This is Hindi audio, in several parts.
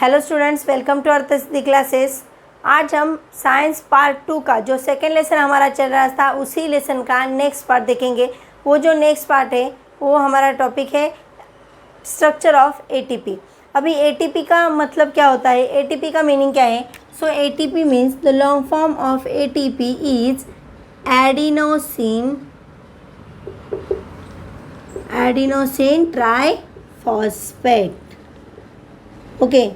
Hello students, welcome to Arth Siddhi classes. आज हम साइंस पार्ट 2 का जो सेकेंड लेसन हमारा चल रहा था उसी लेसन का नेक्स्ट पार्ट देखेंगे। वो जो नेक्स्ट पार्ट है वो हमारा टॉपिक है स्ट्रक्चर ऑफ एटीपी। अभी एटीपी का मतलब क्या होता है, एटीपी का मीनिंग क्या है? So ATP means the long form of ATP is adenosine triphosphate. Okay,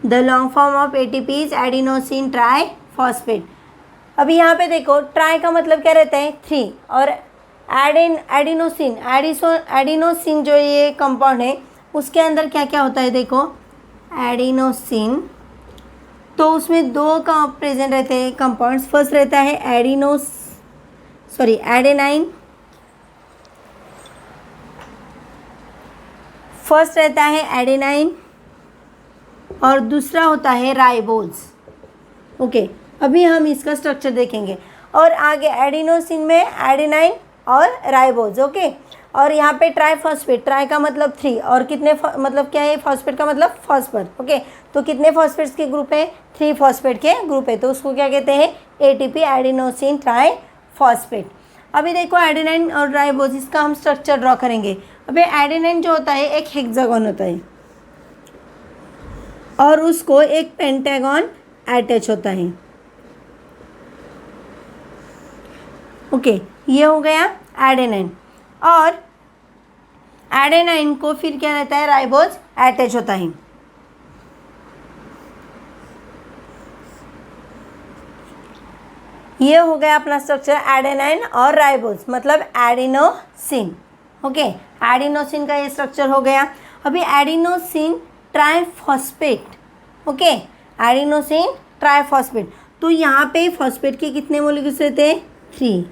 the long form of ATP is adenosine triphosphate. अभी यहाँ पे देखो, ट्राई का मतलब क्या रहता है? 3, और एडिनोसिन जो ये कंपाउंड है उसके अंदर क्या क्या होता है? देखो, एडिनोसिन, तो उसमें 2 का प्रेजेंट रहते हैं कंपाउंड्स। फर्स्ट रहता है एडेनाइन, फर्स्ट रहता है एडेनाइन और दूसरा होता है राइबोज। ओके, अभी हम इसका स्ट्रक्चर देखेंगे और आगे एडिनोसिन में एडेनाइन और राइबोज। ओके, और यहाँ पे ट्राइफॉस्फेट, ट्राई का मतलब 3 और कितने मतलब क्या है? फॉस्फेट का मतलब फॉस्फर। ओके, तो कितने फॉस्फेट्स के ग्रुप है? 3 फॉस्फेट के ग्रुप है, तो उसको क्या कहते हैं? ATP, adenosine triphosphate. अभी देखो एडेनाइन और राइबोज, इसका हम स्ट्रक्चर ड्रॉ करेंगे। अभी एडेनाइन जो होता है एक हेक्सागोन होता है और उसको एक पेंटागन अटैच होता है। ओके, ये हो गया एडेनाइन, और एडेनाइन को फिर क्या रहता है? राइबोज अटैच होता है। ये हो गया अपना स्ट्रक्चर एडेनाइन और राइबोज मतलब एडिनोसिन। ओके, एडिनोसिन का ये स्ट्रक्चर हो गया। अभी adenosine triphosphate. Okay, adenosine triphosphate, तो यहाँ पे फॉस्फेट के कितने मॉलिक्यूल्स रहते हैं? 3।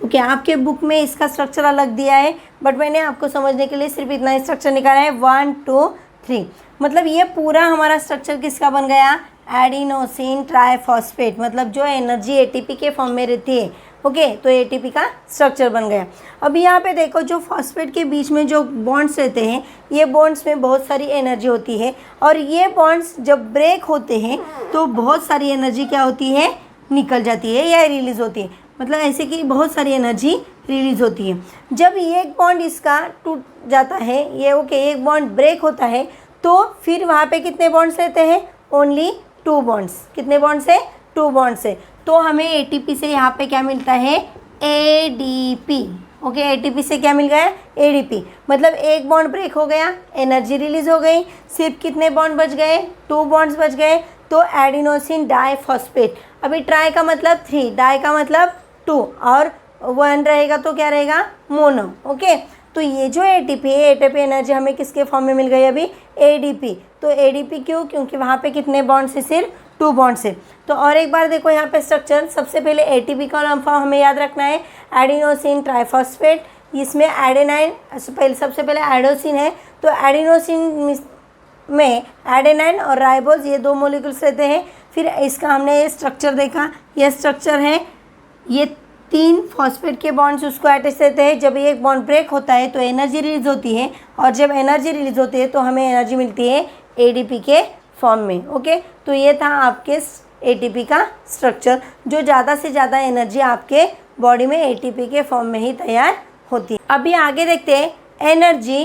ओके, आपके बुक में इसका स्ट्रक्चर अलग दिया है, बट मैंने आपको समझने के लिए सिर्फ इतना स्ट्रक्चर निकाला है, 1 2 3। मतलब ये पूरा हमारा स्ट्रक्चर किसका बन गया? एडिनोसिन ट्राइफॉस्फेट, मतलब जो एनर्जी एटीपी के फॉर्म में रहती है। ओके, तो एटीपी का स्ट्रक्चर बन गया। अभी यहाँ पे देखो, जो फॉस्फेट के बीच में जो बॉन्ड्स रहते हैं, ये बॉन्ड्स में बहुत सारी एनर्जी होती है, और ये बॉन्ड्स जब ब्रेक होते हैं तो बहुत सारी एनर्जी क्या होती है? निकल जाती है या रिलीज़ होती है। मतलब ऐसे कि बहुत सारी एनर्जी रिलीज़ होती है। जब एक बॉन्ड इसका टूट जाता है, ये एक बॉन्ड ब्रेक होता है, तो फिर वहाँ पे कितने बॉन्ड्स रहते हैं? Only 2 bonds. कितने बॉन्ड्स है? 2 बॉन्ड्स है। तो हमें एटीपी से यहाँ पे क्या मिलता है? एडीपी। ओके, एटीपी से क्या मिल गया? एडीपी। मतलब एक बॉन्ड ब्रेक हो गया, एनर्जी रिलीज हो गई, सिर्फ कितने बॉन्ड बच गए? 2 बॉन्ड्स बच गए, तो एडिनोसिन डाइफॉस्फेट। अभी ट्राई का मतलब 3, डाई का मतलब 2 और 1 रहेगा तो क्या रहेगा? मोनो। ओके, तो ये जो एटीपी है, एटीपी एनर्जी हमें किसके फॉर्म में मिल गई? अभी एडीपी। तो एडीपी क्यों? क्योंकि वहाँ पे कितने बॉन्ड्स है? सिर्फ 2 बॉन्ड्स है। तो और एक बार देखो यहाँ पे स्ट्रक्चर, सबसे पहले एटीपी का लॉन्ग फॉर्म हमें याद रखना है, एडिनोसिन ट्राइफॉस्फेट। इसमें एडेनाइन, सबसे पहले एडोसिन है, तो एडिनोसिन में एडेनाइन और राइबोज ये 2 मॉलिक्यूल्स रहते हैं। फिर इसका हमने ये स्ट्रक्चर देखा, ये स्ट्रक्चर है, ये 3 फॉस्फेट के बॉन्ड्स उसको अटैच रहते हैं। जब एक बॉन्ड ब्रेक होता है तो एनर्जी रिलीज होती है, और जब एनर्जी रिलीज होती है तो हमें एनर्जी मिलती है एडीपी के फॉर्म में। ओके, तो ये था आपके एटीपी का स्ट्रक्चर, जो ज़्यादा से ज़्यादा एनर्जी आपके बॉडी में एटीपी के फॉर्म में ही तैयार होती है। अभी आगे देखते हैं एनर्जी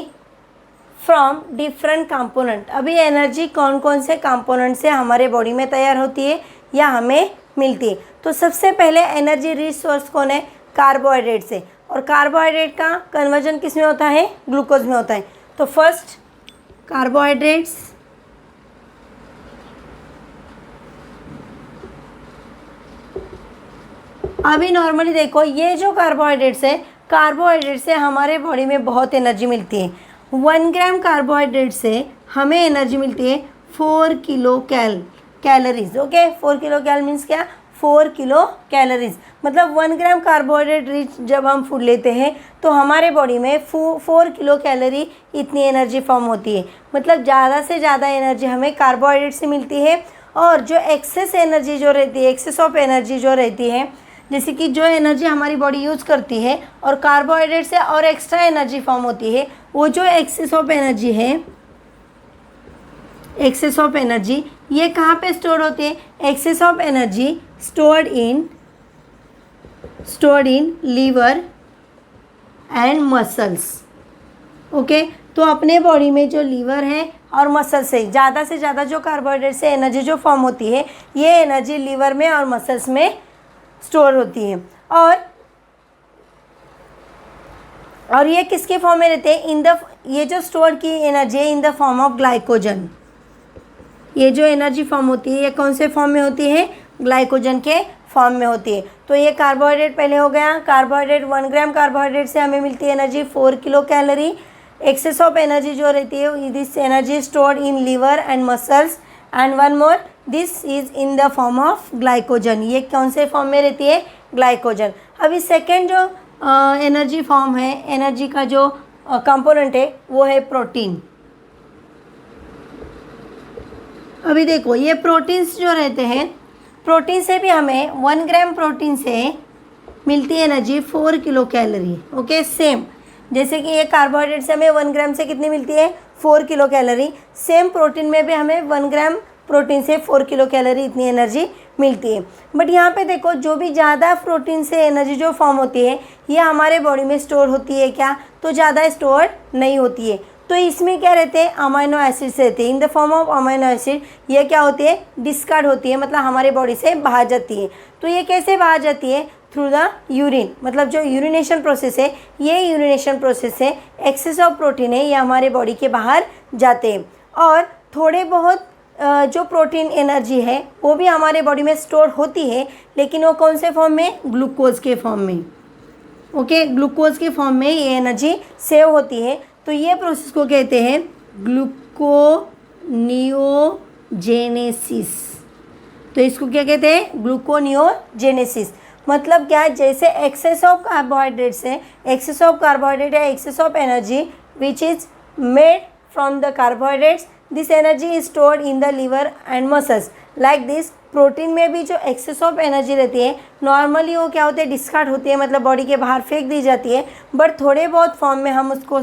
फ्रॉम डिफरेंट कंपोनेंट। अभी एनर्जी कौन कौन से कंपोनेंट से हमारे बॉडी में तैयार होती है या हमें मिलती है? तो सबसे पहले एनर्जी रिच सोर्स कौन है? कार्बोहाइड्रेट से, और कार्बोहाइड्रेट का कन्वर्जन किस में होता है? ग्लूकोज में होता है। तो फर्स्ट कार्बोहाइड्रेट्स, अभी नॉर्मली देखो ये जो कार्बोहाइड्रेट्स है, कार्बोहाइड्रेट से हमारे बॉडी में बहुत एनर्जी मिलती है। 1 ग्राम कार्बोहाइड्रेट से हमें एनर्जी मिलती है 4 किलो कैलोरीज। ओके, 4 किलो कैल मीन्स क्या? 4 किलो कैलोरीज। मतलब 1 ग्राम कार्बोहाइड्रेट रिच जब हम फूड लेते हैं तो हमारे बॉडी में 4 किलो कैलोरी इतनी एनर्जी फॉर्म होती है। मतलब ज़्यादा से ज़्यादा एनर्जी हमें कार्बोहाइड्रेट से मिलती है। और जो एक्सेस एनर्जी जो रहती है, एक्सेस ऑफ एनर्जी जो रहती है, जैसे कि जो एनर्जी हमारी बॉडी यूज़ करती है और कार्बोहाइड्रेट से और एक्स्ट्रा एनर्जी फॉर्म होती है, वो जो एक्सेस ऑफ एनर्जी है एक्सेस ऑफ एनर्जी ये कहाँ पे स्टोर होती है? Excess of energy stored in liver and muscles. Okay, तो अपने बॉडी में जो लीवर है और मसल से ज़्यादा जो कार्बोहाइड्रेट से एनर्जी जो फॉर्म होती है, ये एनर्जी लीवर में और मसल्स में स्टोर होती है। और ये किसके फॉर्म में रहते हैं? ये जो स्टोर की एनर्जी है इन द फॉर्म ऑफ ग्लाइकोजन। ये जो एनर्जी फॉर्म होती है ये कौन से फॉर्म में होती है? ग्लाइकोजन के फॉर्म में होती है। तो ये कार्बोहाइड्रेट पहले हो गया। कार्बोहाइड्रेट 1 ग्राम कार्बोहाइड्रेट से हमें मिलती है energy 4 kilo calorie. Excess of energy जो रहती है, this energy stored in liver and muscles and one more, this is in the form of glycogen. ये कौन से फॉर्म में रहती है? ग्लाइकोजन। अभी सेकेंड जो एनर्जी फॉर्म है, एनर्जी का जो कंपोनेंट है वो है प्रोटीन। अभी देखो ये प्रोटीन्स जो रहते हैं, प्रोटीन से भी हमें 1 ग्राम प्रोटीन से मिलती है energy 4 kilo calorie. Okay, same जैसे कि ये कार्बोहाइड्रेट से हमें 1 ग्राम से कितनी मिलती है? 4 किलो कैलोरी। सेम प्रोटीन में भी हमें 1 ग्राम प्रोटीन से 4 किलो कैलोरी इतनी एनर्जी मिलती है। बट यहाँ पे देखो जो भी ज़्यादा प्रोटीन से एनर्जी जो फॉर्म होती है ये हमारे बॉडी में स्टोर होती है क्या? तो ज़्यादा स्टोर नहीं होती है। तो इसमें क्या रहते हैं? अमाइनो एसिड्स रहते हैं इन the form of amino acid. ये क्या होती है? डिस्कार्ड होती है, मतलब हमारे बॉडी से बाहर जाती है। तो ये कैसे बाहर जाती है? थ्रू द यूरिन, मतलब जो यूरिनेशन प्रोसेस है, ये यूरिनेशन प्रोसेस से एक्सेस ऑफ प्रोटीन है ये हमारे बॉडी के बाहर जाते हैं। और थोड़े बहुत जो प्रोटीन एनर्जी है वो भी हमारे बॉडी में स्टोर होती है, लेकिन वो कौन से फॉर्म में? ग्लूकोज के फॉर्म में। ओके, ग्लूकोज के फॉर्म में ये एनर्जी सेव होती है। तो ये प्रोसेस को कहते हैं ग्लूकोनियोजेनेसिस। तो इसको क्या कहते हैं? ग्लूकोनियोजेनेसिस। मतलब क्या? जैसे एक्सेस ऑफ कार्बोहाइड्रेट्स है, एक्सेस ऑफ कार्बोहाइड्रेट है, excess of energy which is made from the carbohydrates, this energy is stored in the liver and muscles. Like this protein में भी जो एक्सेस ऑफ एनर्जी रहती है नॉर्मली वो क्या होते हैं? डिस्कार्ड होती है, मतलब बॉडी के बाहर फेंक दी जाती है। बट थोड़े बहुत फॉर्म में हम उसको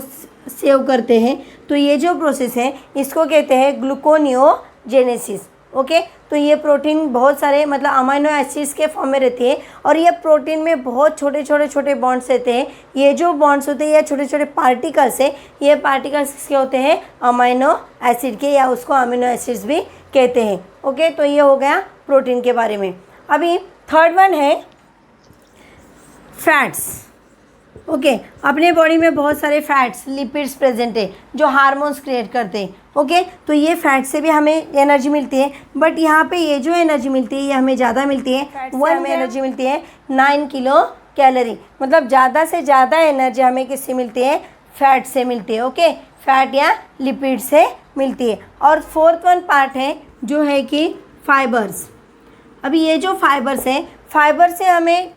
सेव करते हैं। तो ये जो प्रोसेस है इसको कहते हैं ग्लूकोनियोजेनेसिस। ओके, तो ये प्रोटीन बहुत सारे मतलब अमाइनो एसिड्स के फॉर्म में रहती है और ये प्रोटीन में बहुत छोटे बॉन्ड्स रहते हैं। ये जो बॉन्ड्स होते हैं या छोटे पार्टिकल्स है, ये पार्टिकल्स किसके होते हैं? अमाइनो एसिड के, या उसको अमीनो एसिड्स भी कहते हैं। ओके, तो ये हो गया प्रोटीन के बारे में। अभी थर्ड वन है फैट्स। ओके, अपने बॉडी में बहुत सारे फैट्स, लिपिड्स प्रेजेंट है जो हार्मोन्स क्रिएट करते हैं। ओके, तो ये फैट से भी हमें एनर्जी मिलती है। बट यहाँ पे ये जो एनर्जी मिलती है ये हमें ज़्यादा मिलती है। हमें एनर्जी मिलती है 9 किलो कैलोरी। मतलब ज़्यादा से ज़्यादा एनर्जी हमें किससे मिलती है? फैट से मिलती है। ओके, फैट या लिपिड से मिलती है। और फोर्थ वन पार्ट है जो है कि फाइबर्स। अभी ये जो फाइबर्स हैं, फाइबर से हमें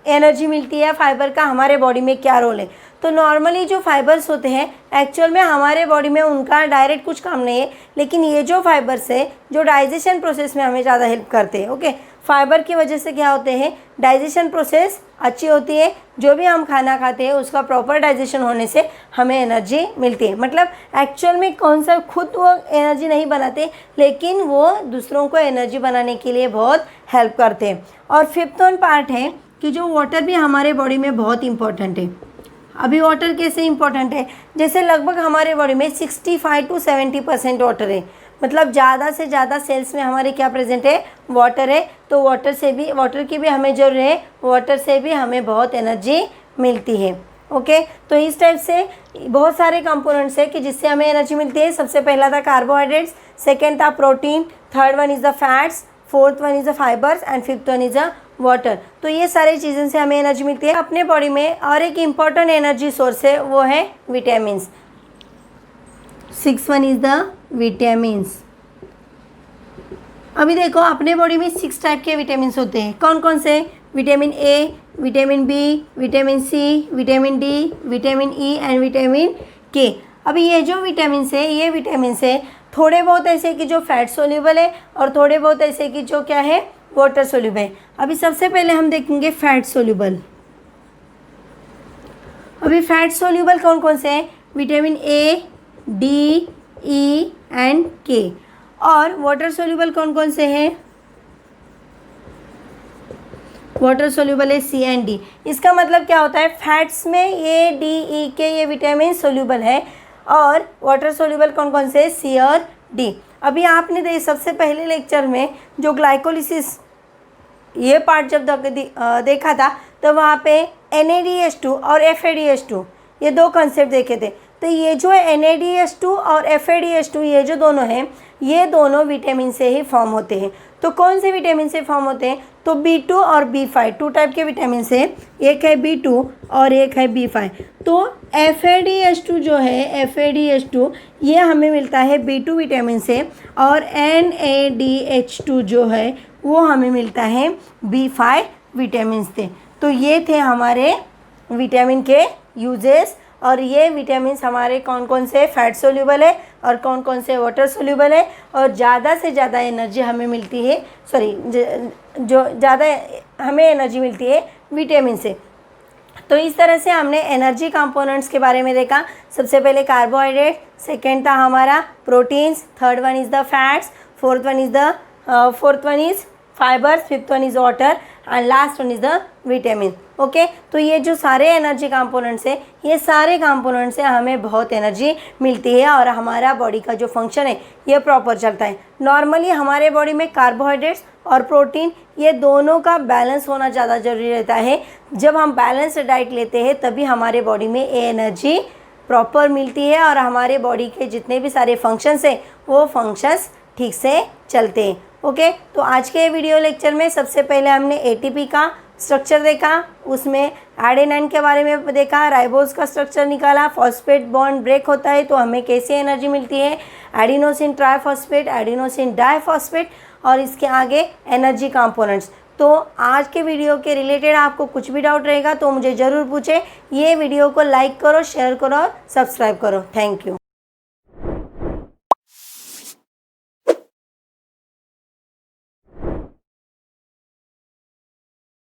एनर्जी मिलती है। फाइबर का हमारे बॉडी में क्या रोल है? तो नॉर्मली जो फाइबर्स होते हैं एक्चुअल में हमारे बॉडी में उनका डायरेक्ट कुछ काम नहीं है, लेकिन ये जो फाइबर्स है जो डाइजेशन प्रोसेस में हमें ज़्यादा हेल्प करते हैं। ओके, फाइबर की वजह से क्या होते हैं? डाइजेशन प्रोसेस अच्छी होती है। जो भी हम खाना खाते हैं उसका प्रॉपर डाइजेशन होने से हमें एनर्जी मिलती है। मतलब एक्चुअल में कौन सा खुद वो एनर्जी नहीं बनाते, लेकिन वो दूसरों को एनर्जी बनाने के लिए बहुत हेल्प करते हैं। और फिफ्थ वन पार्ट है कि जो वाटर भी हमारे बॉडी में बहुत इंपॉर्टेंट है। अभी वाटर कैसे इंपॉर्टेंट है? जैसे लगभग हमारे बॉडी में 65 to 70% वाटर है। मतलब ज़्यादा से ज़्यादा सेल्स में हमारे क्या प्रेजेंट है? वाटर है। तो वाटर की भी हमें ज़रूरत है। वाटर से भी हमें बहुत एनर्जी मिलती है। ओके, तो इस टाइप से बहुत सारे कंपोनेंट्स है कि जिससे हमें एनर्जी मिलती है। सबसे पहला था कार्बोहाइड्रेट्स, सेकेंड था protein, third one is the fats, fourth one is the fibres and fifth one is the water. तो ये सारी चीज़ों से हमें एनर्जी मिलती है अपने बॉडी में। और एक इम्पॉर्टेंट एनर्जी सोर्स है वो है vitamins. 6 one is the vitamins. अभी देखो अपने बॉडी में 6 टाइप के विटामिन्स होते हैं। कौन कौन से? Vitamin A, vitamin B, vitamin C, vitamin D, vitamin E and vitamin K. अभी ये जो विटामिन्स है ये विटामिन्स है थोड़े बहुत ऐसे कि जो फैट सोल्यूबल है और थोड़े बहुत ऐसे कि जो क्या है? वाटर सोल्यूबल है। अभी सबसे पहले हम देखेंगे फैट सोल्यूबल। अभी फैट सोल्यूबल कौन कौन से हैं? Vitamin A, D, E and K। और वाटर सोल्यूबल कौन कौन से हैं? वाटर सोल्यूबल है C एंड D। इसका मतलब क्या होता है, फैट्स में A, D, E, K ये विटामिन सोल्यूबल है, और वाटर सोल्यूबल कौन कौन से? C और D। अभी आपने सबसे पहले लेक्चर में जो ग्लाइकोलिसिस ये पार्ट जब देखा था, तो वहाँ पे NADH2 और FADH2 ये दो कंसेप्ट देखे थे। तो ये जो NADH2 और FADH2 ये जो दोनों हैं, ये दोनों विटामिन से ही फॉर्म होते हैं। तो कौन से विटामिन से फॉर्म होते हैं? तो B2 और B5 टू टाइप के विटामिन से, एक है B2 और एक है B5। तो FADH2 जो है, FADH2 ये हमें मिलता है B2 विटामिन से, और NADH2 जो है वो हमें मिलता है B5 विटामिन से। तो ये थे हमारे विटामिन के यूजेस, और ये विटामिन्स हमारे कौन कौन से फैट सोल्यूबल है और कौन कौन से वाटर सोल्यूबल है, और ज़्यादा से ज़्यादा एनर्जी हमें मिलती है, जो ज़्यादा हमें एनर्जी मिलती है विटामिन से। तो इस तरह से हमने एनर्जी कंपोनेंट्स के बारे में देखा। सबसे पहले कार्बोहाइड्रेट, सेकेंड था हमारा proteins, third one is the fats, fourth one is fibres, fifth one is water, and last one is the vitamin. Okay, तो ये जो सारे एनर्जी कंपोनेंट्स है, ये सारे कंपोनेंट्स से हमें बहुत एनर्जी मिलती है, और हमारा बॉडी का जो फंक्शन है ये प्रॉपर चलता है। नॉर्मली हमारे बॉडी में कार्बोहाइड्रेट्स और प्रोटीन ये दोनों का बैलेंस होना ज़्यादा ज़रूरी रहता है। जब हम बैलेंस डाइट लेते हैं तभी हमारे बॉडी में ये एनर्जी प्रॉपर मिलती है, और हमारे बॉडी के जितने भी सारे फंक्शंस हैं वो फंक्शंस ठीक से चलते हैं। ओके, तो आज के वीडियो लेक्चर में सबसे पहले हमने ATP का स्ट्रक्चर देखा, उसमें एडेनाइन के बारे में देखा, राइबोज का स्ट्रक्चर निकाला, फॉस्फेट बॉन्ड ब्रेक होता है तो हमें कैसे एनर्जी मिलती है, एडिनोसिन ट्राइफॉस्फेट, एडिनोसिन डाइफॉस्फेट, और इसके आगे एनर्जी कंपोनेंट्स। तो आज के वीडियो के रिलेटेड आपको कुछ भी डाउट रहेगा तो मुझे ज़रूर पूछें। ये वीडियो को लाइक करो, शेयर करो और सब्सक्राइब करो। Thank you.